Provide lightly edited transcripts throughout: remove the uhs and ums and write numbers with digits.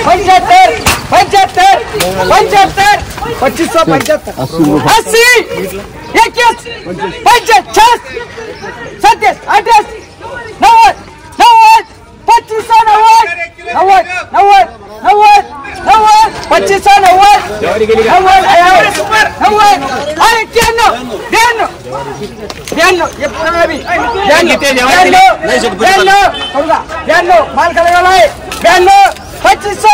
75 75 75 2575 80 21 55 27 28 90 90 2590 90 90 2590 माल खाला 92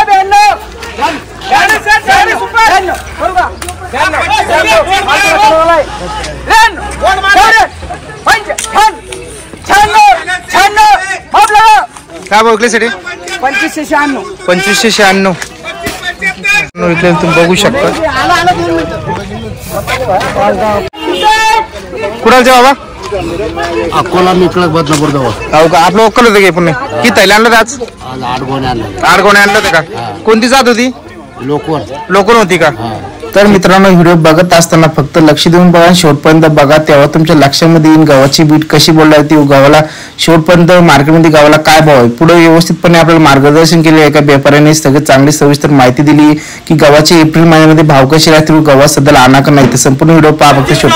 2592 काय भाव विकले 2596 2596 विकले तुम्ही बघू शकता। कुणालचे बाबा अकोला मिकळक बदलापूर गाव हो का आपलं ओळखलं होतं की पुणे किती थैले आणलं आज 8 गोणे आणले 8 गोणे आणलं होते का कोणती जात होती लोकल होती का। तर मित्रांनो व्हिडिओ बघत असताना फक्त लक्ष देऊन बघा शेवटपर्यंत बघा तेव्हा तुमच्या लक्षामध्ये येईल गव्हाची बीट कशी बोलणार ती गव्हाला शेवटपर्यंत मार्केटमध्ये गव्हाला काय भाव आहे पुढे व्यवस्थितपणे आपल्याला मार्गदर्शन केले एका व्यापाऱ्याने सगळं चांगली सविस्तर माहिती दिली की गव्हाचे एप्रिल महिन्यामध्ये भाव कसे राहतील गव्हा सध्याला आणा का नाही ते संपूर्ण व्हिडिओ पहा फक्त शेवट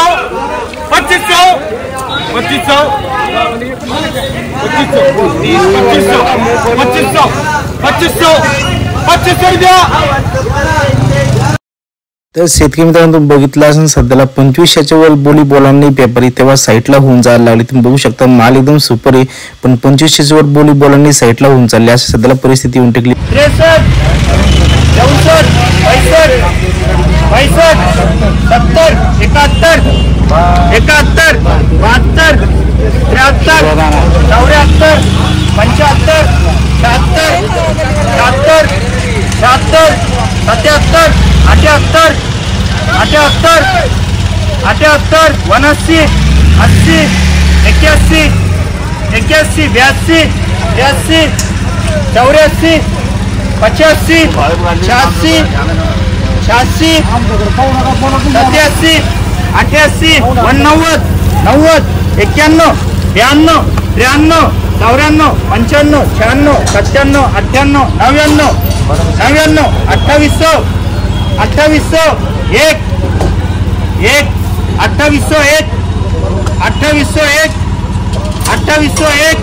2500 तर शेतकरी मित्रांनो तुम्ही बघितलं असेल सध्याला 2500च्या वर बोली बोलांनी व्यापारी तेव्हा साईडला होऊन जायला लागली तुम्ही बघू शकता माल एकदम सुपर आहे पण 2500च्या वर बोली बोलांनी साईडला होऊन चालली अशी सध्याला परिस्थिती येऊन टेकली। 63 64 65 70 71 71 72 73 74 75 76 77 78 78 79 80 81 81 82 82 84 85 86 86 87 88 90 91 91 92 93 94 95 96 97 98 99 2800 2800 1 1 2800 1 2800 1 2800 1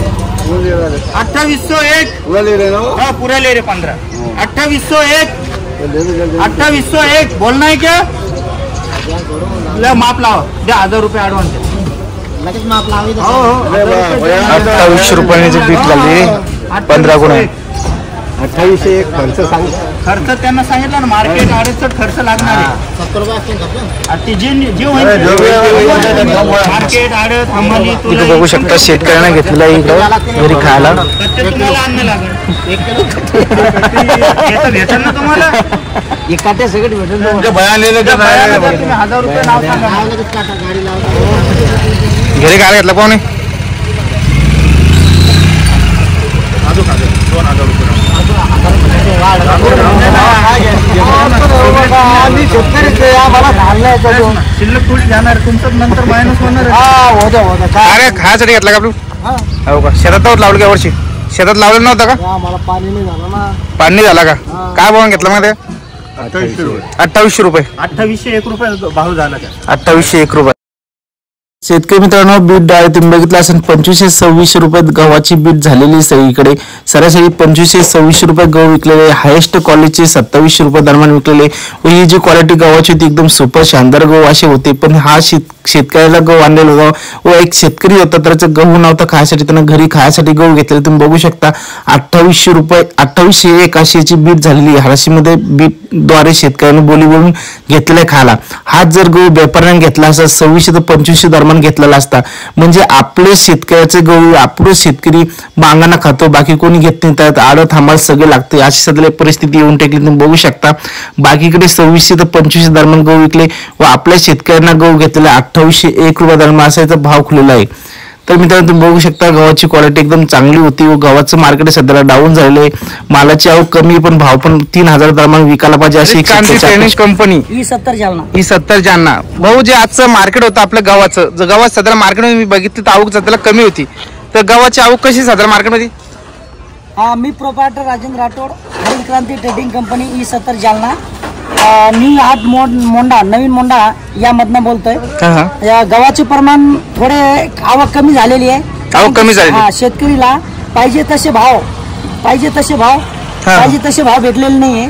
2800 1 पूरा ले रहे 15 2800 1 2800 1 बोलना है क्या ले माप लाओ दे 1000 रुपये एडवांस लगेच माप लावी 2800 रुपयाची बीट लागली 15 गुण 28 एक खर्च सांग खर्च त्यांना सांगितलं ना मार्केट आडेच खर्च लागणार आहे 70 रुपये जी मार्केट आडत हमाली तुम्ही बघू शकता शेतकऱ्यांना घेतलेला इकडे घरी खायला तुम्हाला आणणं लागेल भेटेल ना तुम्हाला एकाटे सगळं भेटेल तुम्ही 1000 रुपये नाव सांगा गाडी लावा घरी काय घेतला कोणी 2000 रुपये शिल्लक थोडी जाणार तुमचं नंतर मायनस होणार अरे खायसाठी घेतला का आपलं हो का शेतात लावलं का वर्षी शेतात लावलं नव्हतं का मला पाणी नाही झालं ना पाणी झाला का काय भाव घेतला मग 2800 रुपये 2801 रुपये भाव झाला 2801 रुपये। शेतकरी मित्रांनो बीट डाळ तुम्ही बघितलं असेल 2526 रुपयात गव्हाची बीट झालेली सगळीकडे सरासरी 2526 रुपये गहू विकलेले हायेस्ट क्वालिटीचे 2700 रुपये दरम्यान विकलेले व ही जी क्वालिटी गव्हाची होती एकदम सुपर शानदार गहू असे होते पण हा शेतकऱ्याला गहू आणलेला होता व एक शेतकरी होता त्याचा गहू नव्हता खायसाठी त्यानं घरी खायसाठी गहू घेतलेला तुम्ही बघू शकता 2800 रुपये 2801 अशीची बीट झालेली हाराशीमध्ये बीट द्वारे शेतकऱ्यांनी बोली बोलून घेतलेला खायला हाच जर गहू व्यापाऱ्याने घेतला असता 2600 ते 2500 दरम्यान घेतलेला असता म्हणजे आपले शेतकऱ्याचे गहू आपले शेतकरी बांगाना खातो बाकी कोणी घेत नाही त्यात आडत थांबायला सगळे लागते अशी सध्या परिस्थिती येऊन टेकली तुम्ही बघू शकता बाकीकडे 2600 ते 2500 दरम्यान गहू विकले व आपल्या शेतकऱ्यांना गहू घेतलेला 2801 रुपये दरम्यान असायचा भाव खुलेला आहे। तर मित्रांनो तुम्ही बघू शकता गव्हाची क्वालिटी एकदम चांगली होती व गव्हाचं मार्केट सध्याला डाऊन झालेलं आहे मालाची आवक कमी पण भाव पण 3000 दरम्यान विकायला पाहिजे अशी चायनीज कंपनी E70 जालना भाऊ जे आजचं मार्केट होतं आपल्या गव्हाचं जर गव्हात सध्याला मार्केटमध्ये मी बघितलं तर आवक सध्याला कमी होती तर गव्हाची आवक कशी सध्याला मार्केटमध्ये मी proprietor Rajendra Rathod Kranti trading company E70 Jalna, new Haat Mondha नवीन मोंडा यामधनं बोलतोय. या गव्हाचे प्रमाण थोडे आवक कमी झालेली आहे. आवक कमी झालेली. शेतकरीला पाहिजे तसे भाव भेटलेले नाहीये.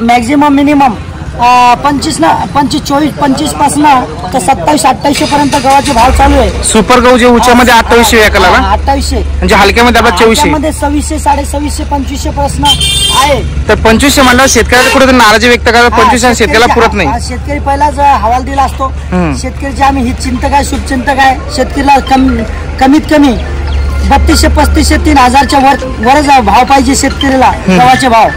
मॅक्झिमम मिनिमम 25 पासून तर 2700-2800 पर्यंत गव्हाचे भाव चालू आहे. सुपर गहू जे उच्यामध्ये 2800 एकाला 2800 म्हणजे हलक्यामध्ये आपला 2400 2600, 2500, 2500 प्रश्न आहे. तर 2500 म्हणलं शेतकऱ्याला कुठे नाराजी व्यक्त करतात. 2500 शेतकऱ्याला पुरत नाही. शेतकरी पहिलाच हवाल दिला असतो. शेतकरीचे आम्ही हितचिंतक आहे, शुभचिंतक आहे. शेतकरीला कमीत कमी 3200-3500, 3000च्या वरच भाव पाहिजे शेतकरीला गव्हाचे भाव.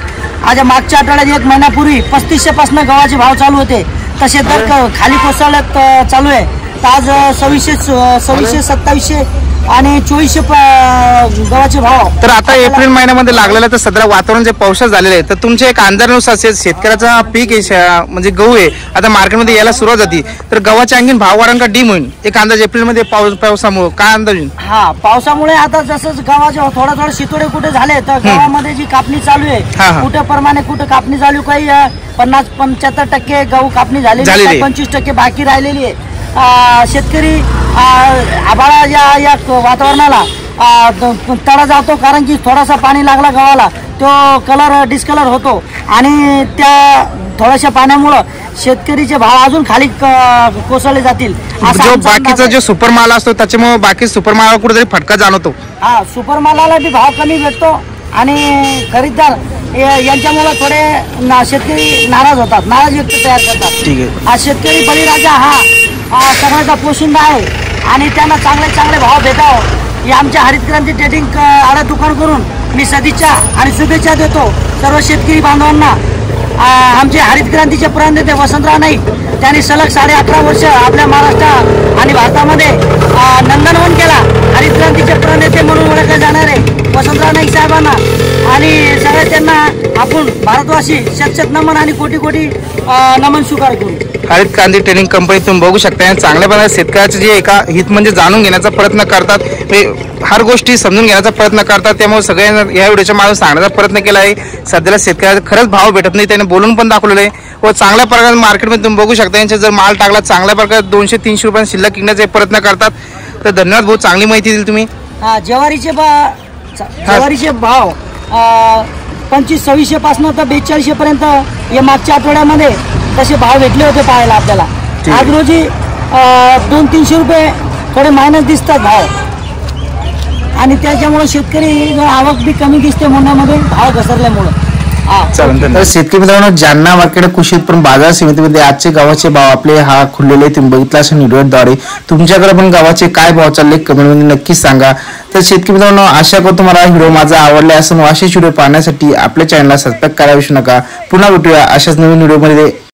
आज मागच्या आठवड्यात 1 महिन्यापूर्वी 3500 पासून गव्हाचे भाव चालू होते. तसे दर खाली कोसळत चालू आहे. तर आज 2600, 2700 आणि 2400 गव्हाचे भाव. तर आता एप्रिल महिन्यामध्ये लागलेलं तर सध्या वातावरण जे पावसाचं झालेलं आहे, तर तुमच्या एक अंदाजानुसार शेतकऱ्याचा पीक आहे म्हणजे गहू आहे आता मार्केटमध्ये यायला सुरुवात झाली, तर गव्हाचे आणखी भाव वाढांका डीम होईल एक अंदाज एप्रिलमध्ये पावसामुळे काय अंदाज येईल? पावसामुळे आता जसं गव्हाचे थोडा शितोडे कुठे झाले तर गव्हामध्ये जी कापणी चालू आहे कुठे प्रमाणे कुठे कापणी चालू, काही 50-75% गहू कापणी झालेली, 25% बाकी राहिलेली आहे. शेतकरी आभाळा या वातावरणाला तडा जातो, कारण की थोडासा पाणी लागला गव्हाला तो कलर डिस्कलर होतो आणि त्या थोड्याशा पाण्यामुळं शेतकरीचे भाव अजून खाली कोसळले जातील. जो बाकीचा जो सुपर माल असतो त्याच्यामुळे बाकी सुपर मालाला कुठेतरी फटका जाणवतो. सुपर मालाला बी भाव कमी भेटतो आणि खरीददार यांच्यामुळे थोडे शेतकरी नाराज होतात, नाराज व्यक्त तयार करतात. आज शेतकरी बळीराजा हा सगळ्याचा पोशिंदा आहे आणि त्यांना चांगले भाव भेटावं या आमच्या हरित क्रांती ट्रेडिंग आडत दुकान करून मी सदिच्छा आणि शुभेच्छा देतो सर्व शेतकरी बांधवांना. आमचे हरित क्रांतीचे प्रणेते वसंतराव नाईक त्यांनी सलग 11.5 वर्ष आपल्या महाराष्ट्र आणि भारतामध्ये नंदनवन केला. हरित क्रांतीचे प्रणेते म्हणून ओळखले जाणारे वसंतराव नाईक साहेबांना आणि सगळ्या त्यांना आपण भारतवासी शत नमन आणि कोटी नमन स्वीकार करू. हरित क्रांती ट्रेडिंग कंपनी तुम्ही बघू शकता चांगल्या प्रकारे शेतकऱ्याचे जे एका हित म्हणजे जाणून घेण्याचा प्रयत्न करतात, हर गोष्टी समजून घेण्याचा प्रयत्न करतात. त्यामुळे सगळ्यांना या व्हिडिओच्या माध्यमातून सांगण्याचा प्रयत्न केला आहे. सध्याला शेतकऱ्याला खरंच भाव भेटत नाही, त्याने बोलून पण दाखवलेलं आहे व चांगल्या प्रकारे मार्केटमध्ये तुम्ही बघू शकता यांचा जर माल टाकला चांगल्या प्रकारे 200-300 रुपये शिल्लक विकण्याचा प्रयत्न करतात. तर धन्यवाद भाऊ, चांगली माहिती दिली तुम्ही. ज्वारीचे भाव 2500-2600 पासून तर 4200 पर्यंत या मागच्या आठवड्यामध्ये तसे भाव भेटले होते पाहायला आपल्याला. आज रोजी 200-300 रुपये थोडे मायनस दिसतात भाव आणि त्याच्यामुळे शेतकरी आवक बी कमी दिसते मोंढ्यामध्ये भाव घसरल्यामुळे. तर शेतकरी मित्रांनो, जालना मार्केट कृषी उत्पन्न बाजार समितीमध्ये आजचे गव्हाचे भाव आपले खुललेले तुम्ही बघितला असेल व्हिडिओद्वारे. तुमच्याकडे पण गव्हाचे काय भाव चालले कमेंटमध्ये नक्कीच सांगा. तर शेतकरी मित्रांनो, आशा करतो तुम्हाला व्हिडिओ माझा आवडला असेल. असेच व्हिडिओ पाहण्यासाठी आपल्या चॅनलला सबस्क्राईब करायला विसरू नका. पुन्हा भेटूया अशाच नवीन व्हिडिओमध्ये.